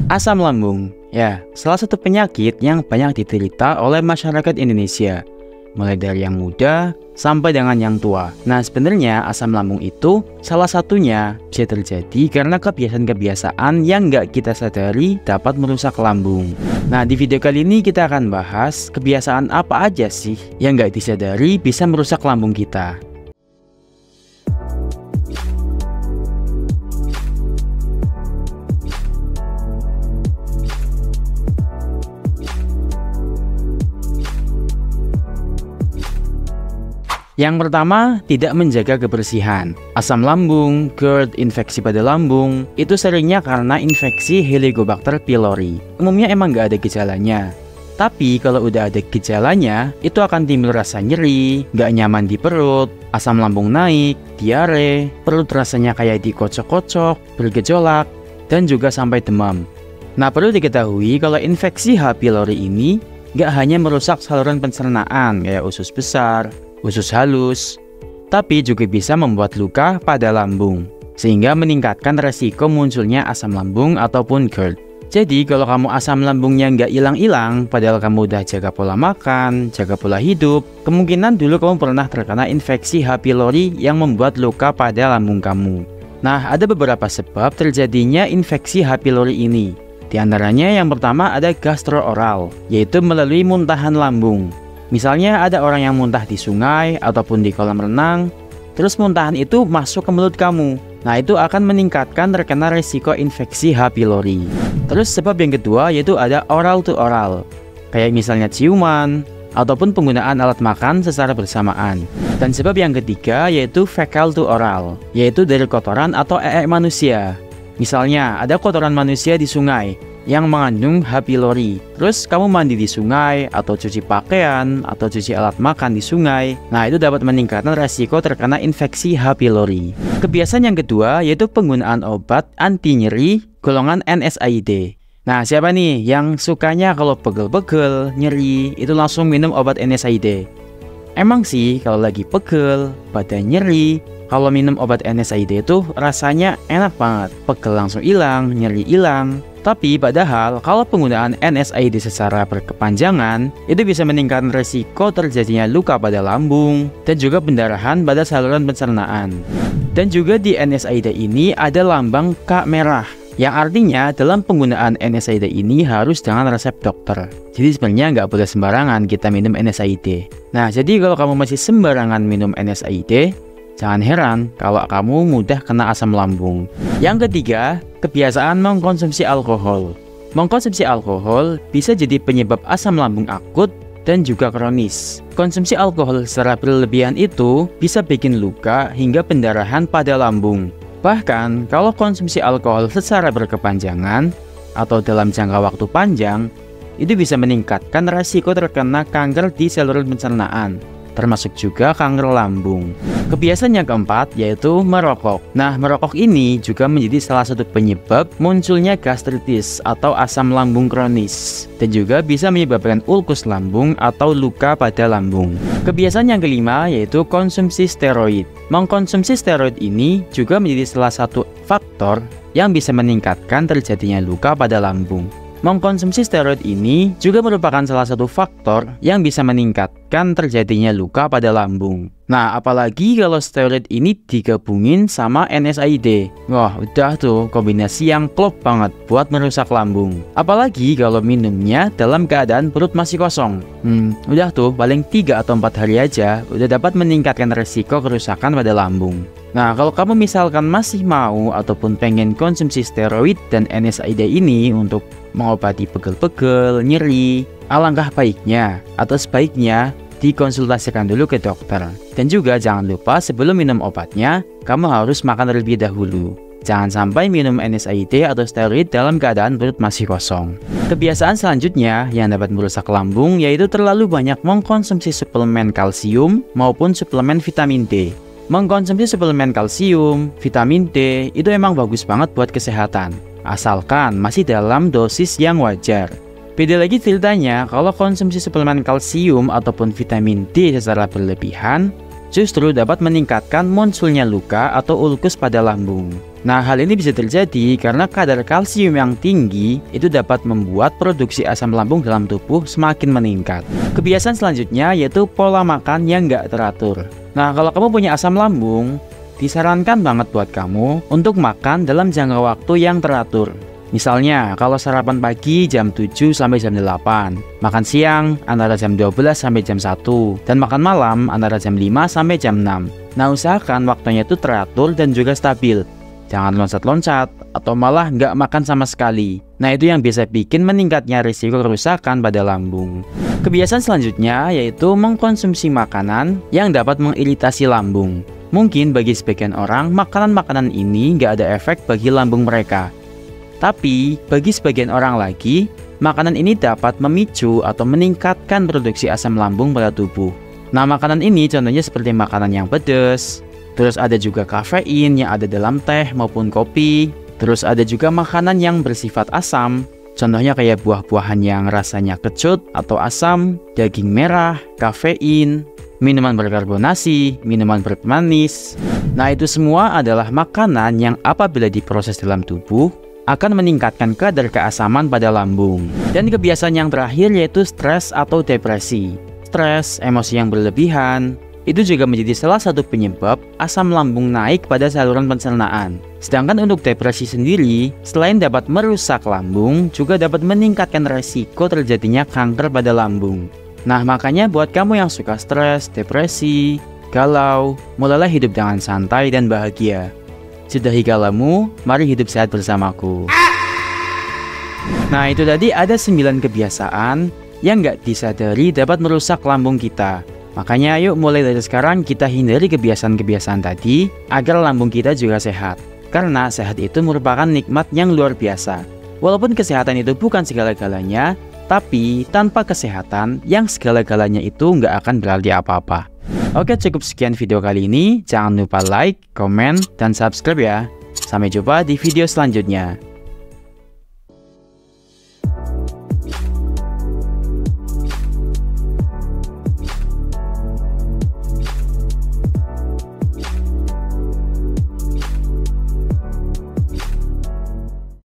Asam lambung, ya, salah satu penyakit yang banyak diderita oleh masyarakat Indonesia, mulai dari yang muda sampai dengan yang tua. Nah, sebenarnya asam lambung itu salah satunya bisa terjadi karena kebiasaan-kebiasaan yang nggak kita sadari dapat merusak lambung. Nah, di video kali ini kita akan bahas kebiasaan apa aja sih yang nggak disadari bisa merusak lambung kita. Yang pertama, tidak menjaga kebersihan. Asam lambung, GERD, infeksi pada lambung, itu seringnya karena infeksi Helicobacter pylori. Umumnya emang nggak ada gejalanya. Tapi kalau udah ada gejalanya, itu akan timbul rasa nyeri, nggak nyaman di perut, asam lambung naik, diare, perut rasanya kayak dikocok-kocok, bergejolak, dan juga sampai demam. Nah, perlu diketahui kalau infeksi H. pylori ini nggak hanya merusak saluran pencernaan kayak usus besar, usus halus, tapi juga bisa membuat luka pada lambung, sehingga meningkatkan resiko munculnya asam lambung ataupun GERD. Jadi kalau kamu asam lambungnya nggak hilang-hilang, padahal kamu udah jaga pola makan, jaga pola hidup, kemungkinan dulu kamu pernah terkena infeksi H. pylori yang membuat luka pada lambung kamu. Nah, ada beberapa sebab terjadinya infeksi H. pylori ini. Di antaranya yang pertama ada gastrooral, yaitu melalui muntahan lambung. Misalnya ada orang yang muntah di sungai ataupun di kolam renang, terus muntahan itu masuk ke mulut kamu. Nah, itu akan meningkatkan terkena risiko infeksi H. pylori. Terus sebab yang kedua yaitu ada oral to oral, kayak misalnya ciuman ataupun penggunaan alat makan secara bersamaan. Dan sebab yang ketiga yaitu fecal to oral, yaitu dari kotoran atau manusia. Misalnya ada kotoran manusia di sungai yang mengandung H. pylori. Terus kamu mandi di sungai, atau cuci pakaian, atau cuci alat makan di sungai. Nah, itu dapat meningkatkan resiko terkena infeksi H. pylori. Kebiasaan yang kedua yaitu penggunaan obat anti nyeri golongan NSAID. Nah, siapa nih yang sukanya kalau pegel-pegel, nyeri, itu langsung minum obat NSAID? Emang sih kalau lagi pegel, badan nyeri, kalau minum obat NSAID itu rasanya enak banget. Pegel langsung hilang, nyeri hilang. Tapi padahal kalau penggunaan NSAID secara berkepanjangan itu bisa meningkatkan risiko terjadinya luka pada lambung dan juga pendarahan pada saluran pencernaan. Dan juga di NSAID ini ada lambang K merah, yang artinya dalam penggunaan NSAID ini harus dengan resep dokter. Jadi sebenarnya nggak boleh sembarangan kita minum NSAID. Nah, jadi kalau kamu masih sembarangan minum NSAID, jangan heran kalau kamu mudah kena asam lambung. Yang ketiga, kebiasaan mengkonsumsi alkohol. Mengkonsumsi alkohol bisa jadi penyebab asam lambung akut dan juga kronis. Konsumsi alkohol secara berlebihan itu bisa bikin luka hingga pendarahan pada lambung. Bahkan kalau konsumsi alkohol secara berkepanjangan atau dalam jangka waktu panjang, itu bisa meningkatkan resiko terkena kanker di saluran pencernaan, termasuk juga kanker lambung. Kebiasaan yang keempat yaitu merokok. Nah, merokok ini juga menjadi salah satu penyebab munculnya gastritis atau asam lambung kronis, dan juga bisa menyebabkan ulkus lambung atau luka pada lambung. Kebiasaan yang kelima yaitu konsumsi steroid. Mengkonsumsi steroid ini juga menjadi salah satu faktor yang bisa meningkatkan terjadinya luka pada lambung. Mengkonsumsi steroid ini juga merupakan salah satu faktor yang bisa meningkatkan terjadinya luka pada lambung. Nah, apalagi kalau steroid ini digabungin sama NSAID. Wah, udah tuh kombinasi yang klop banget buat merusak lambung. Apalagi kalau minumnya dalam keadaan perut masih kosong. Udah tuh paling 3 atau 4 hari aja udah dapat meningkatkan resiko kerusakan pada lambung. Nah, kalau kamu misalkan masih mau ataupun pengen konsumsi steroid dan NSAID ini untuk mengobati pegel-pegel, nyeri, alangkah baiknya atau sebaiknya dikonsultasikan dulu ke dokter. Dan juga jangan lupa sebelum minum obatnya, kamu harus makan terlebih dahulu. Jangan sampai minum NSAID atau steroid dalam keadaan perut masih kosong. Kebiasaan selanjutnya yang dapat merusak lambung yaitu terlalu banyak mengkonsumsi suplemen kalsium maupun suplemen vitamin D. Mengkonsumsi suplemen kalsium, vitamin D itu emang bagus banget buat kesehatan, asalkan masih dalam dosis yang wajar. Beda lagi ceritanya kalau konsumsi suplemen kalsium ataupun vitamin D secara berlebihan, justru dapat meningkatkan munculnya luka atau ulkus pada lambung. Nah, hal ini bisa terjadi karena kadar kalsium yang tinggi itu dapat membuat produksi asam lambung dalam tubuh semakin meningkat. Kebiasaan selanjutnya yaitu pola makan yang nggak teratur. Nah, kalau kamu punya asam lambung, disarankan banget buat kamu untuk makan dalam jangka waktu yang teratur. Misalnya, kalau sarapan pagi jam 7 sampai jam 8, makan siang antara jam 12 sampai jam 1, dan makan malam antara jam 5 sampai jam 6. Nah, usahakan waktunya itu teratur dan juga stabil. Jangan loncat-loncat atau malah nggak makan sama sekali. Nah, itu yang bisa bikin meningkatnya risiko kerusakan pada lambung. Kebiasaan selanjutnya yaitu mengkonsumsi makanan yang dapat mengiritasi lambung. Mungkin bagi sebagian orang, makanan-makanan ini nggak ada efek bagi lambung mereka. Tapi, bagi sebagian orang lagi, makanan ini dapat memicu atau meningkatkan produksi asam lambung pada tubuh. Nah, makanan ini contohnya seperti makanan yang pedas. Terus ada juga kafein yang ada dalam teh maupun kopi. Terus ada juga makanan yang bersifat asam. Contohnya kayak buah-buahan yang rasanya kecut atau asam, daging merah, kafein, minuman berkarbonasi, minuman bermanis. Nah, itu semua adalah makanan yang apabila diproses dalam tubuh akan meningkatkan kadar keasaman pada lambung. Dan kebiasaan yang terakhir yaitu stres atau depresi. Stres, emosi yang berlebihan, itu juga menjadi salah satu penyebab asam lambung naik pada saluran pencernaan. Sedangkan untuk depresi sendiri, selain dapat merusak lambung, juga dapat meningkatkan resiko terjadinya kanker pada lambung. Nah, makanya buat kamu yang suka stres, depresi, galau, mulailah hidup dengan santai dan bahagia. Sudahi galaumu, mari hidup sehat bersamaku. Nah, itu tadi ada 9 kebiasaan yang nggak disadari dapat merusak lambung kita. Makanya yuk mulai dari sekarang kita hindari kebiasaan-kebiasaan tadi agar lambung kita juga sehat. Karena sehat itu merupakan nikmat yang luar biasa. Walaupun kesehatan itu bukan segala-galanya, tapi tanpa kesehatan yang segala-galanya itu nggak akan berarti apa-apa. Oke, cukup sekian video kali ini. Jangan lupa like, komen, dan subscribe ya. Sampai jumpa di video selanjutnya.